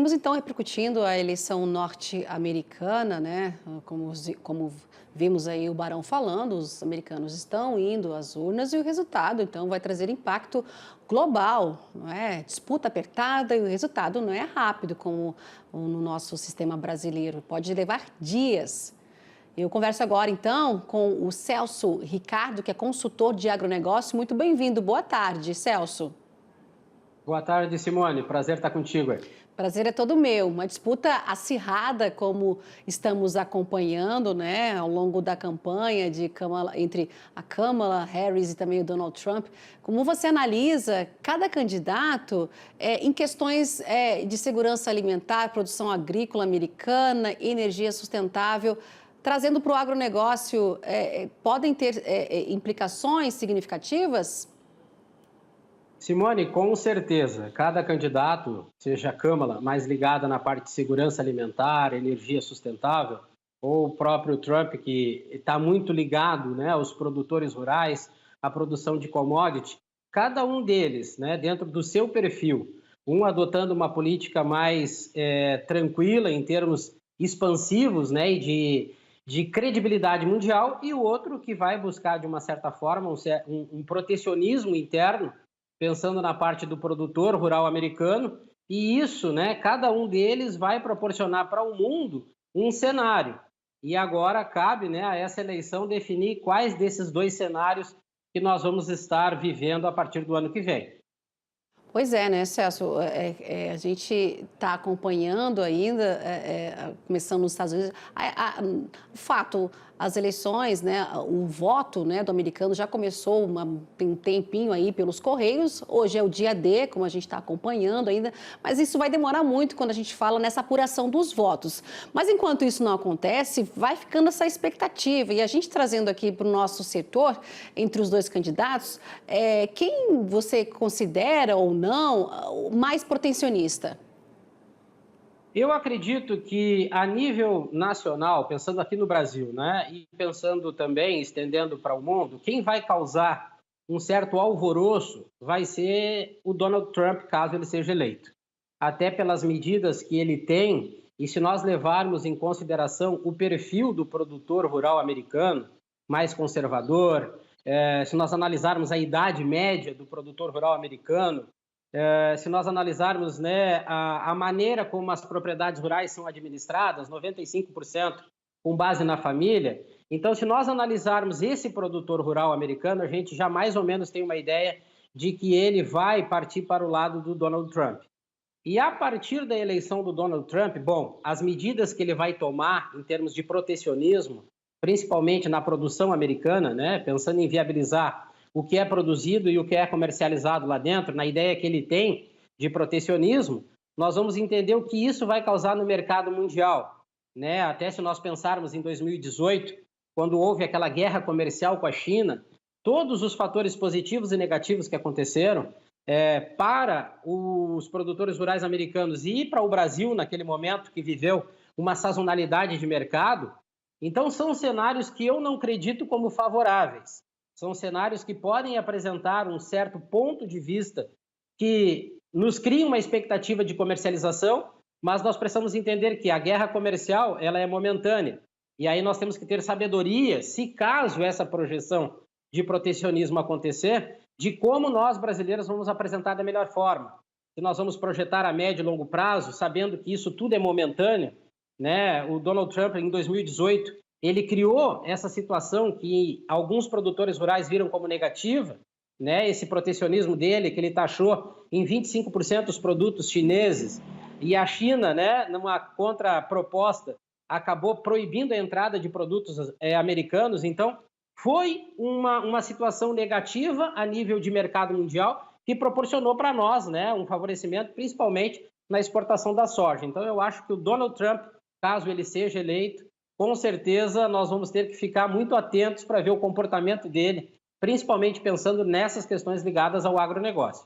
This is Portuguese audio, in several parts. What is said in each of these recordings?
Vamos então repercutindo a eleição norte-americana, né? Como vimos aí o Barão falando, os americanos estão indo às urnas e o resultado então vai trazer impacto global, não é? Disputa apertada e o resultado não é rápido como no nosso sistema brasileiro, pode levar dias. Eu converso agora então com o Celso Ricardo, que é consultor de agronegócio. Muito bem-vindo, boa tarde, Celso. Boa tarde, Simone. Prazer estar contigo aí. Prazer é todo meu. Uma disputa acirrada, como estamos acompanhando, né, ao longo da campanha entre a Kamala Harris e também o Donald Trump. Como você analisa cada candidato em questões de segurança alimentar, produção agrícola americana, energia sustentável, trazendo para o agronegócio, podem ter implicações significativas? Simone, com certeza, cada candidato, seja a Câmara mais ligada na parte de segurança alimentar, energia sustentável, ou o próprio Trump, que está muito ligado, né, aos produtores rurais, à produção de commodity, cada um deles, né, dentro do seu perfil, um adotando uma política mais tranquila em termos expansivos, né, e de credibilidade mundial, e o outro que vai buscar, de uma certa forma, um protecionismo interno, pensando na parte do produtor rural americano, e isso, né, cada um deles vai proporcionar para o mundo um cenário. E agora cabe, né, a essa eleição definir quais desses dois cenários que nós vamos estar vivendo a partir do ano que vem. Pois é, né, Celso? A gente está acompanhando ainda, começando nos Estados Unidos, o fato, as eleições, né, o voto, né, do americano já começou tem um tempinho aí pelos Correios. Hoje é o dia D, como a gente está acompanhando ainda, mas isso vai demorar muito quando a gente fala nessa apuração dos votos. Mas enquanto isso não acontece, vai ficando essa expectativa. E a gente trazendo aqui para o nosso setor, entre os dois candidatos, quem você considera ou não mais protecionista? Eu acredito que, a nível nacional, pensando aqui no Brasil, né, e pensando também, estendendo para o mundo, quem vai causar um certo alvoroço vai ser o Donald Trump, caso ele seja eleito. Até pelas medidas que ele tem, e se nós levarmos em consideração o perfil do produtor rural americano, mais conservador, se nós analisarmos a idade média do produtor rural americano, se nós analisarmos, né, a maneira como as propriedades rurais são administradas, 95% com base na família. Então, se nós analisarmos esse produtor rural americano, a gente já mais ou menos tem uma ideia de que ele vai partir para o lado do Donald Trump. E a partir da eleição do Donald Trump, bom, as medidas que ele vai tomar em termos de protecionismo, principalmente na produção americana, né, pensando em viabilizar o que é produzido e o que é comercializado lá dentro, na ideia que ele tem de protecionismo, nós vamos entender o que isso vai causar no mercado mundial, né? Até se nós pensarmos em 2018, quando houve aquela guerra comercial com a China, todos os fatores positivos e negativos que aconteceram para os produtores rurais americanos e para o Brasil, naquele momento que viveu uma sazonalidade de mercado, então são cenários que eu não acredito como favoráveis. São cenários que podem apresentar um certo ponto de vista que nos cria uma expectativa de comercialização, mas nós precisamos entender que a guerra comercial ela é momentânea. E aí nós temos que ter sabedoria, se caso essa projeção de protecionismo acontecer, de como nós brasileiros vamos apresentar da melhor forma. Se nós vamos projetar a médio e longo prazo, sabendo que isso tudo é momentâneo, né? O Donald Trump, em 2018, ele criou essa situação que alguns produtores rurais viram como negativa, né? Esse protecionismo dele, que ele taxou em 25% os produtos chineses, e a China, né, numa contraproposta, acabou proibindo a entrada de produtos americanos. Então, foi uma situação negativa a nível de mercado mundial que proporcionou para nós, né, um favorecimento, principalmente na exportação da soja. Então, eu acho que o Donald Trump, caso ele seja eleito, com certeza nós vamos ter que ficar muito atentos para ver o comportamento dele, principalmente pensando nessas questões ligadas ao agronegócio.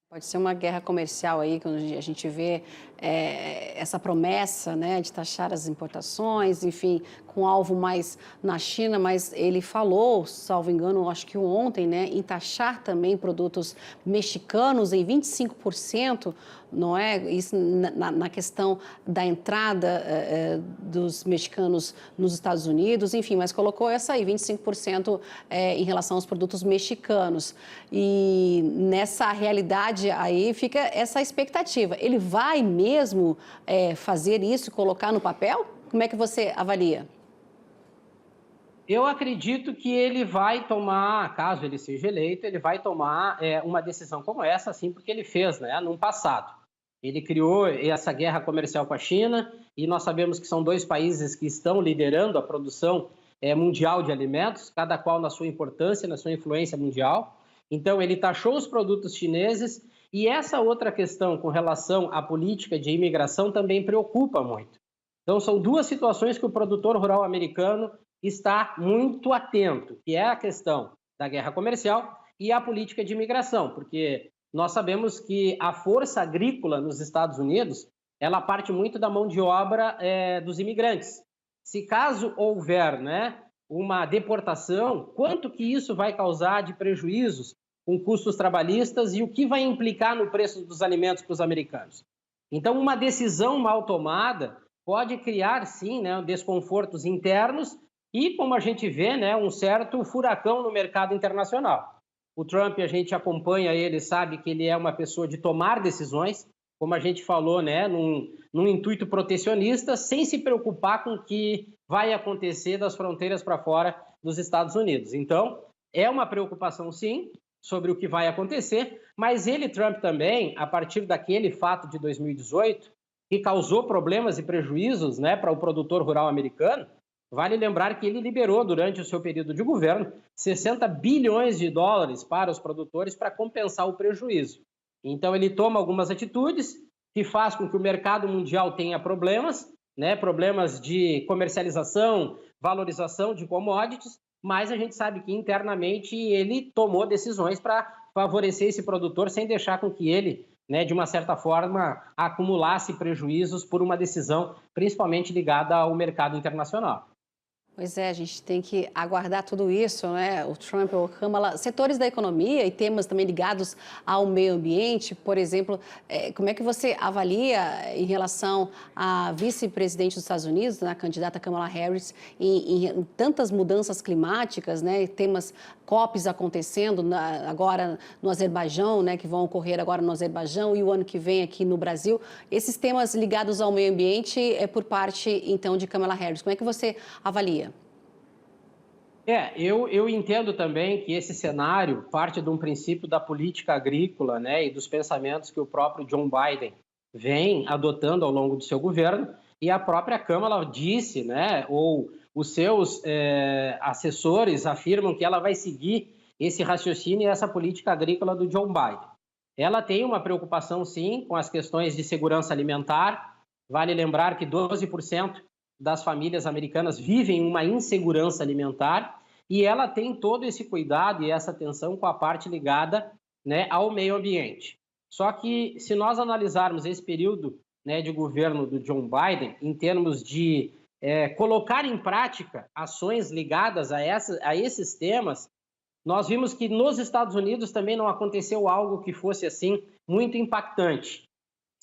Pode ser uma guerra comercial aí, quando a gente vê essa promessa, né, de taxar as importações, enfim, com alvo mais na China, mas ele falou, salvo engano, acho que ontem, né, em taxar também produtos mexicanos em 25%, não é? Isso na questão da entrada dos mexicanos nos Estados Unidos, enfim, mas colocou essa aí, 25% em relação aos produtos mexicanos. E nessa realidade aí fica essa expectativa. Ele vai mesmo fazer isso, colocar no papel? Como é que você avalia? Eu acredito que ele vai tomar, caso ele seja eleito, ele vai tomar uma decisão como essa, assim, porque ele fez, né, no passado. Ele criou essa guerra comercial com a China e nós sabemos que são dois países que estão liderando a produção mundial de alimentos, cada qual na sua importância, na sua influência mundial. Então, ele taxou os produtos chineses e essa outra questão com relação à política de imigração também preocupa muito. Então, são duas situações que o produtor rural americano está muito atento, que é a questão da guerra comercial e a política de imigração, porque nós sabemos que a força agrícola nos Estados Unidos, ela parte muito da mão de obra dos imigrantes. Se caso houver, né, uma deportação, quanto que isso vai causar de prejuízos com custos trabalhistas e o que vai implicar no preço dos alimentos para os americanos? Então, uma decisão mal tomada pode criar, sim, né, desconfortos internos e, como a gente vê, né, um certo furacão no mercado internacional. O Trump, a gente acompanha ele, sabe que ele é uma pessoa de tomar decisões, como a gente falou, né, num intuito protecionista, sem se preocupar com o que vai acontecer das fronteiras para fora dos Estados Unidos. Então, é uma preocupação, sim, sobre o que vai acontecer, mas ele, Trump, também, a partir daquele fato de 2018, que causou problemas e prejuízos, né, para o produtor rural americano, vale lembrar que ele liberou, durante o seu período de governo, 60 bilhões de dólares para os produtores para compensar o prejuízo. Então, ele toma algumas atitudes que faz com que o mercado mundial tenha problemas, né, problemas de comercialização, valorização de commodities, mas a gente sabe que internamente ele tomou decisões para favorecer esse produtor sem deixar com que ele, né, de uma certa forma, acumulasse prejuízos por uma decisão principalmente ligada ao mercado internacional. Pois é, a gente tem que aguardar tudo isso, né? O Trump, o Kamala, setores da economia e temas também ligados ao meio ambiente, por exemplo, como é que você avalia em relação à vice-presidente dos Estados Unidos, né, a candidata Kamala Harris, em tantas mudanças climáticas, né? Temas COPs acontecendo agora no Azerbaijão, né? Que vão ocorrer agora no Azerbaijão e o ano que vem aqui no Brasil. Esses temas ligados ao meio ambiente por parte, então, de Kamala Harris. Como é que você avalia? Eu entendo também que esse cenário parte de um princípio da política agrícola, né, e dos pensamentos que o próprio John Biden vem adotando ao longo do seu governo, e a própria Câmara disse, né, ou os seus assessores afirmam que ela vai seguir esse raciocínio e essa política agrícola do John Biden. Ela tem uma preocupação, sim, com as questões de segurança alimentar. Vale lembrar que 12% das famílias americanas vivem uma insegurança alimentar e ela tem todo esse cuidado e essa atenção com a parte ligada, né, ao meio ambiente. Só que se nós analisarmos esse período, né, de governo do John Biden, em termos de colocar em prática ações ligadas a esses temas, nós vimos que nos Estados Unidos também não aconteceu algo que fosse assim muito impactante.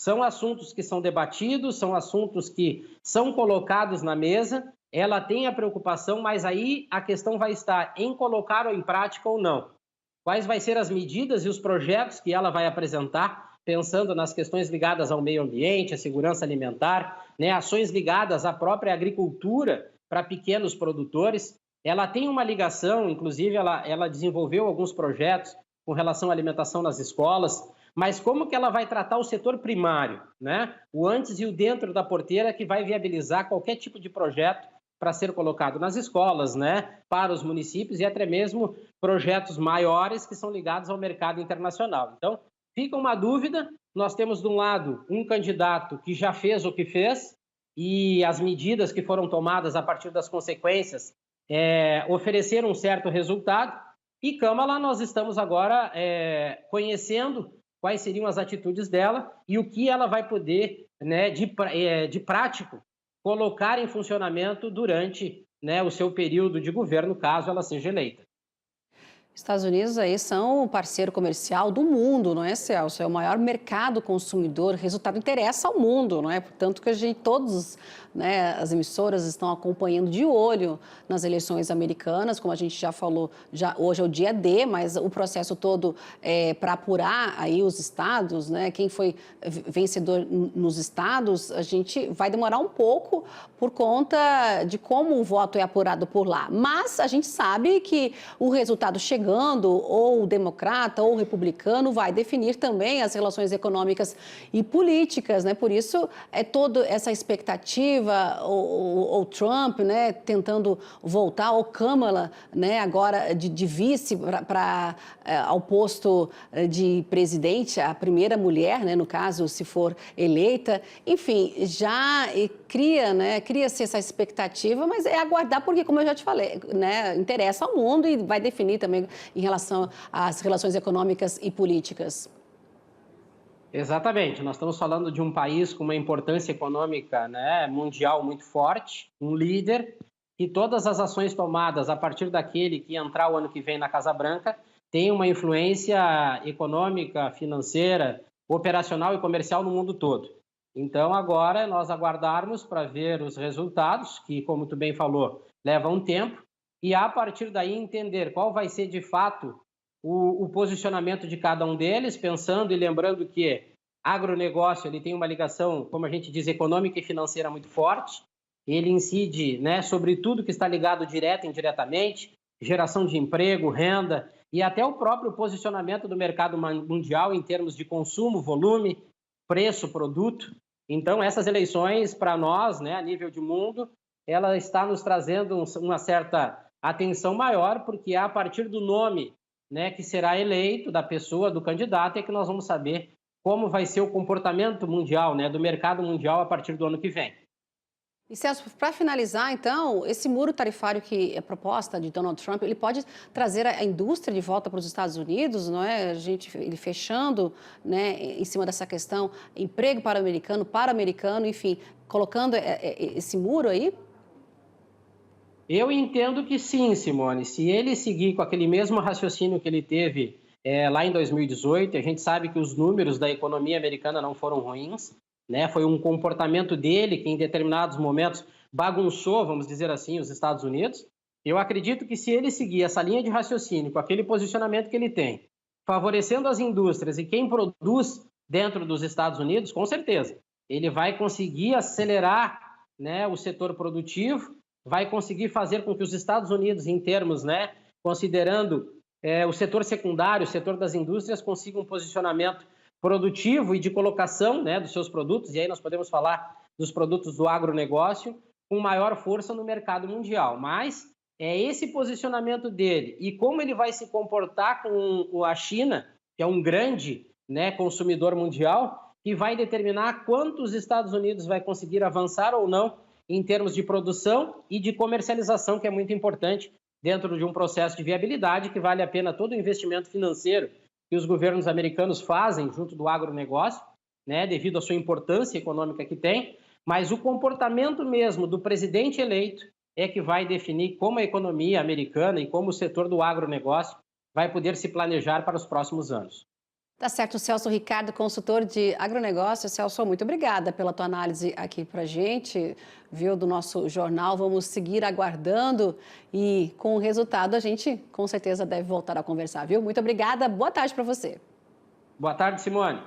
São assuntos que são debatidos, são assuntos que são colocados na mesa, ela tem a preocupação, mas aí a questão vai estar em colocar em prática ou não. Quais vão ser as medidas e os projetos que ela vai apresentar, pensando nas questões ligadas ao meio ambiente, à segurança alimentar, né, ações ligadas à própria agricultura para pequenos produtores. Ela tem uma ligação, inclusive ela desenvolveu alguns projetos com relação à alimentação nas escolas, mas como que ela vai tratar o setor primário, né? O antes e o dentro da porteira que vai viabilizar qualquer tipo de projeto para ser colocado nas escolas, né? Para os municípios e até mesmo projetos maiores que são ligados ao mercado internacional. Então, fica uma dúvida, nós temos de um lado um candidato que já fez o que fez e as medidas que foram tomadas a partir das consequências ofereceram um certo resultado e Kamala nós estamos agora conhecendo quais seriam as atitudes dela e o que ela vai poder né, de prático colocar em funcionamento durante, né, o seu período de governo, caso ela seja eleita. Estados Unidos aí são o parceiro comercial do mundo, não é, Celso? É o maior mercado consumidor, o resultado interessa ao mundo, não é? Portanto que a gente, todos, né, as emissoras estão acompanhando de olho nas eleições americanas, como a gente já falou, hoje é o dia D, mas o processo todo para apurar aí os estados, né, quem foi vencedor nos estados, a gente vai demorar um pouco por conta de como o voto é apurado por lá. Mas a gente sabe que o resultado chegando, ou o democrata ou o republicano, vai definir também as relações econômicas e políticas, né? Por isso, é toda essa expectativa, o Trump, né, tentando voltar, ou Kamala, né, agora de vice ao posto de presidente, a primeira mulher, né, no caso, se for eleita. Enfim, já cria-se essa expectativa, mas é aguardar, porque, como eu já te falei, né, interessa ao mundo e vai definir também em relação às relações econômicas e políticas. Exatamente, nós estamos falando de um país com uma importância econômica, né, mundial muito forte, um líder, e todas as ações tomadas a partir daquele que entrar o ano que vem na Casa Branca têm uma influência econômica, financeira, operacional e comercial no mundo todo. Então, agora, nós aguardarmos para ver os resultados, que, como tu bem falou, levam um tempo, e a partir daí entender qual vai ser de fato o posicionamento de cada um deles, pensando e lembrando que agronegócio ele tem uma ligação, como a gente diz, econômica e financeira muito forte. Ele incide, né, sobre tudo que está ligado direto e indiretamente, geração de emprego, renda e até o próprio posicionamento do mercado mundial em termos de consumo, volume, preço, produto. Então, essas eleições, para nós, né, a nível de mundo, ela está nos trazendo uma certa atenção maior, porque é a partir do nome, né, que será eleito, da pessoa, do candidato, é que nós vamos saber como vai ser o comportamento mundial, né, do mercado mundial a partir do ano que vem. E, Celso, para finalizar, então, esse muro tarifário que é proposta de Donald Trump, ele pode trazer a indústria de volta para os Estados Unidos, não é? Ele fechando, né, em cima dessa questão, emprego para o americano, enfim, colocando esse muro aí? Eu entendo que sim, Simone. Se ele seguir com aquele mesmo raciocínio que ele teve lá em 2018, a gente sabe que os números da economia americana não foram ruins, né? Foi um comportamento dele que em determinados momentos bagunçou, vamos dizer assim, os Estados Unidos. Eu acredito que se ele seguir essa linha de raciocínio, com aquele posicionamento que ele tem, favorecendo as indústrias e quem produz dentro dos Estados Unidos, com certeza, ele vai conseguir acelerar, né, o setor produtivo, vai conseguir fazer com que os Estados Unidos, em termos, né, considerando o setor secundário, o setor das indústrias, consiga um posicionamento produtivo e de colocação, né, dos seus produtos, e aí nós podemos falar dos produtos do agronegócio, com maior força no mercado mundial. Mas é esse posicionamento dele e como ele vai se comportar com a China, que é um grande, né, consumidor mundial, que vai determinar quanto os Estados Unidos vai conseguir avançar ou não em termos de produção e de comercialização, que é muito importante dentro de um processo de viabilidade que vale a pena todo o investimento financeiro que os governos americanos fazem junto do agronegócio, né, devido à sua importância econômica que tem, mas o comportamento mesmo do presidente eleito é que vai definir como a economia americana e como o setor do agronegócio vai poder se planejar para os próximos anos. Tá certo, Celso Ricardo, consultor de agronegócio. Celso, muito obrigada pela tua análise aqui para a gente, viu, do nosso jornal. Vamos seguir aguardando e com o resultado a gente com certeza deve voltar a conversar, viu? Muito obrigada, boa tarde para você. Boa tarde, Simone.